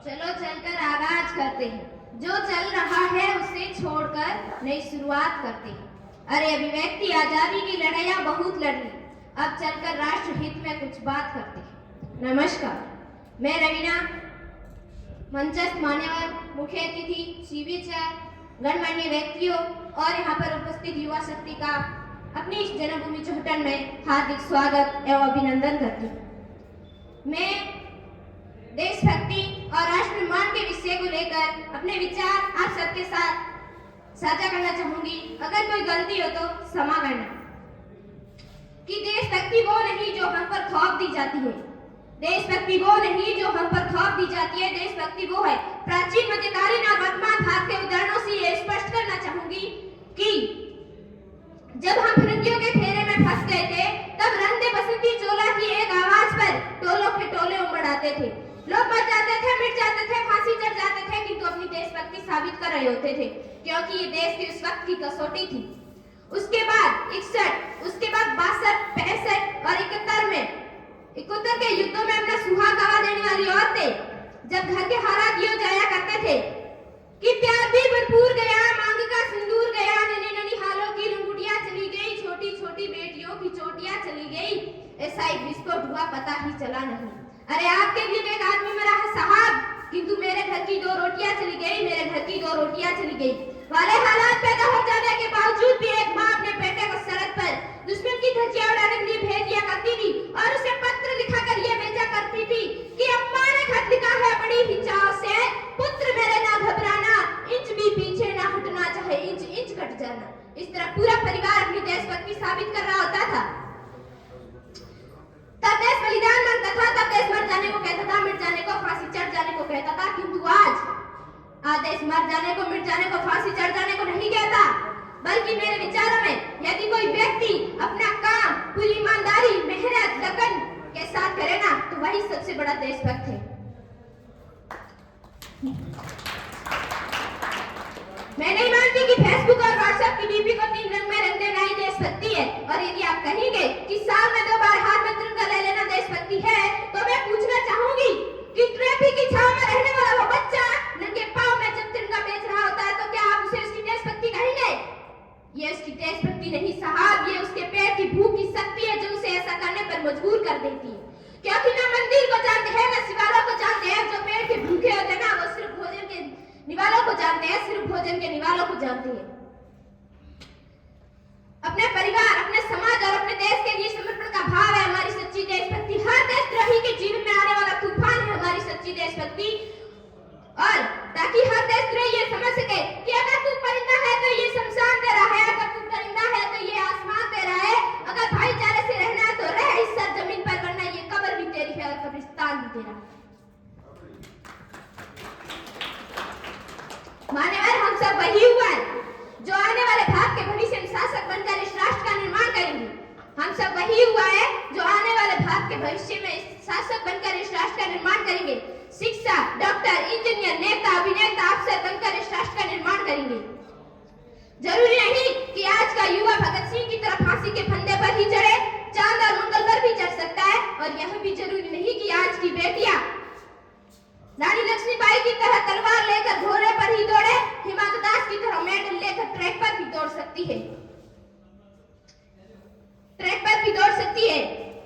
चलो चलकर आगाज करते हैं। जो चल रहा है उसे छोड़कर नई शुरुआत करते हैं। अरे अभिव्यक्ति आजादी की लड़ाइयाँ बहुत लड़ी, अब चलकर राष्ट्र हित में कुछ बात करते हैं। नमस्कार, मैं रवीना, मंचस्थ मान्यवर, मुख्य अतिथि, शिविर, गणमान्य व्यक्तियों और यहाँ पर उपस्थित युवा शक्ति का अपनी इस जन्मभूमि चौहटन में हार्दिक स्वागत एवं अभिनंदन करती हूँ। मैं देशभक्ति और राष्ट्र निर्माण के विषय को लेकर अपने विचार आप सबके साथ साझा करना चाहूंगी। अगर कोई गलती हो तो क्षमा करना। कि देशभक्ति वो नहीं जो हम पर थोप दी जाती है, देशभक्ति वो नहीं जो हम पर थोप दी जाती है, देशभक्ति वो है। प्राचीन, मध्यकालीन और वर्तमान भारत के उदाहरणों से ये स्पष्ट करना चाहूंगी कि जब हम फिरंगियों के फेरे में फंस गए थे, तब रंदे बसंती चोला की एक आवाज पर टोलों के टोले उमड़ आते थे। लोग मर जाते थे, मिट जाते थे, फांसी चढ़ जाते थे, किंतु अपनी देशभक्ति साबित कर रहे होते थे, क्योंकि ये देश की उस वक्त की कसौटी थी। उसके बाद 61, उसके बाद 62, 65 और 71 में 71 के युद्धों में अपना सुहाग गवा देने वाली औरतें जब घर के हालात यूं जाया करते थे कि प्यार भी भरपूर गया, मांग का सिंदूर गया, नन्ही नन्ही हालों की लंगुटियां चली गई, छोटी छोटी बेटियों की चोटियां चली गई, ऐसा एक विस्फोट हुआ, पता ही चला नहीं। अरे आपके लिए एक आदमी मरा है साहब, किंतु मेरे घर की 2 रोटियां चली गई, मेरे घर की 2 रोटियां चली गई वाले हालात पैदा हो जाने के बावजूद भी एक माँ अपने बेटे को सरहद पर दुश्मन की धज्जियां उड़ाने के लिए भेज दिया करती थी और उसे पत्र लिखाकर यह भेजा करती थी कि अम्मा ने खत लिखा है बड़ी ही चाव से, पुत्र मेरे ना घबराना, इंच भी पीछे ना हटना, चाहे इंच इंच कट जाना। इस तरह पूरा परिवार अपनी देशभक्ति साबित कर रहा होता था। तब देश बलिदान मांगता था, तब देश मर जाने को कहता था, मिट जाने को, फांसी चढ़ जाने को कहता था, किंतु आज देश मर जाने को, मिट जाने को, फांसी चढ़ जाने को नहीं कहता, बल्कि मेरे विचारों में यदि कोई व्यक्ति अपना काम पूरी ईमानदारी, मेहनत, लगन के साथ करे ना, तो वही सबसे बड़ा देशभक्त है। मैं नहीं मानती कि फेसबुक और व्हाट्सएप की डीपी को 3 रंग में रंग देना ही देशभक्ति है। और यदि आप कहेंगे कि साल में 2 बार हाथ में तिरंगा ले लेना देशभक्ति है, तो मैं पूछना चाहूंगी कि ट्रैफिक की छांव में रहने वाला वो बच्चा नंगे पांव में जब तिरंगा बेच रहा होता है, तो क्या आप उसे उसकी देशभक्ति कहेंगे? ये उसकी देशभक्ति नहीं साहब, ये उसके पेट की भूख की शक्ति है जो उसे ऐसा करने पर मजबूर कर देती है। क्योंकि ना मंदिर को जानते हैं, ना शिवालयों को जानते हैं, जो पेट के भूखे होते हैं ना, वो सिर्फ भोजन के निवालों को जानते हैं, सिर्फ भोजन के निवालों को जानते हैं। अपने परिवार, अपने समाज और अपने देश के लिए समर्पण का भाव है हमारी सच्ची देशभक्ति। हर देशद्रोही के जीवन में आने वाला तूफान है हमारी सच्ची देशभक्ति। और ताकि हर देशद्रोही ये समझ सके कि अगर तू परिंदा है तो ये शमशान तेरा है, अगर तू परिंदा है तो ये आसमान तेरा है, अगर भाईचारे से रहना है तो रह इस सरजमीन पर, वरना ये कब्र भी तेरी है और कब्रिस्तान भी तेरा। मान्यवर, हम सब वही हुआ है जो आने वाले भारत के भविष्य में शासक बनकर इस राष्ट्र का निर्माण करेंगे। हम सब वही हुआ है जो आने वाले भारत के भविष्य में शासक बनकर इस राष्ट्र का निर्माण करेंगे। शिक्षा, डॉक्टर, इंजीनियर, नेता, अभिनेता, अफसर बनकर इस राष्ट्र का निर्माण करेंगे। जरूरी नहीं कि आज का युवा भगत सिंह की तरह फांसी के फंदे पर ही चढ़े, चांद और मंगल पर भी चढ़ सकता है। और यह भी जरूरी नहीं कि आज की बेटियां रानी लक्ष्मीबाई की तरह तलवार लेकर घोड़े पर ही दौड़े, हिमा दास की तरह मेडल लेकर ट्रैक पर भी दौड़ सकती है, ट्रैक पर भी दौड़ सकती है।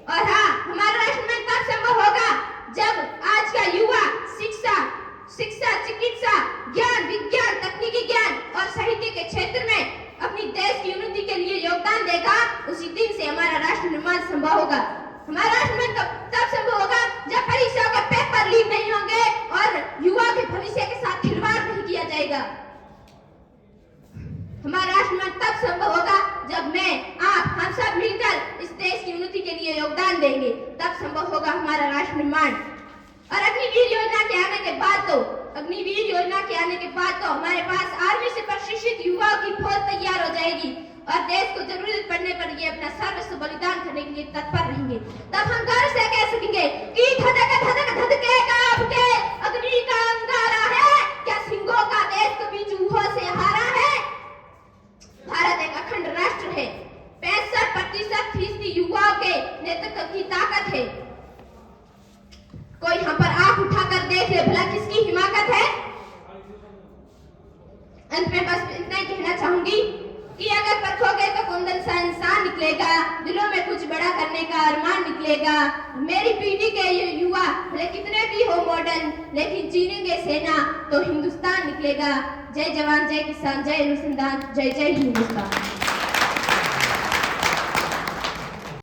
और हाँ, हमारा राष्ट्र में तब संभव होगा जब आज का युवा शिक्षा, चिकित्सा, ज्ञान, विज्ञान, तकनीकी ज्ञान और साहित्य के क्षेत्र में अपनी देश की उन्नति के लिए योगदान देगा। उसी दिन से हमारा राष्ट्र निर्माण संभव होगा। हमारा राष्ट्र निर्माण तब संभव होगा जब परीक्षाओं के पेपर लीक नहीं होंगे और युवा के भविष्य के साथ खिलवाड़ नहीं किया जाएगा। हमारा राष्ट्र निर्माण तब संभव होगा जब मैं, आप, हम सब मिलकर इस देश की उन्नति के लिए योगदान देंगे, तब संभव होगा हमारा राष्ट्र निर्माण। और अग्निवीर योजना के आने के बाद तो हमारे पास आर्मी से प्रशिक्षित युवाओं की फौज तैयार हो जाएगी और देश को जरूरत पड़ने पर ये अपना सर्वस्व बलिदान करने के लिए तत्पर रहेंगे। तब हम गर्व से कह सकेंगे कि धधक धधक धधकेगा आपके अग्नि का अंगारा है, क्या सिंहों का देश कभी चूहों से हारा है? भारत एक अखंड राष्ट्र है, 65% युवाओं के नेतृत्व की ताकत है। कोई हम पर आंख उठाकर देख ले भला किसकी हिम्मत करने का अरमान निकलेगा। मेरी पीढ़ी के ये युवा भले कितने भी हो मॉडर्न, लेकिन चीनेंगे सेना तो हिंदुस्तान निकलेगा। जय जवान, जय किसान, जय अनुसंधान, जय जय हिंदुस्तान।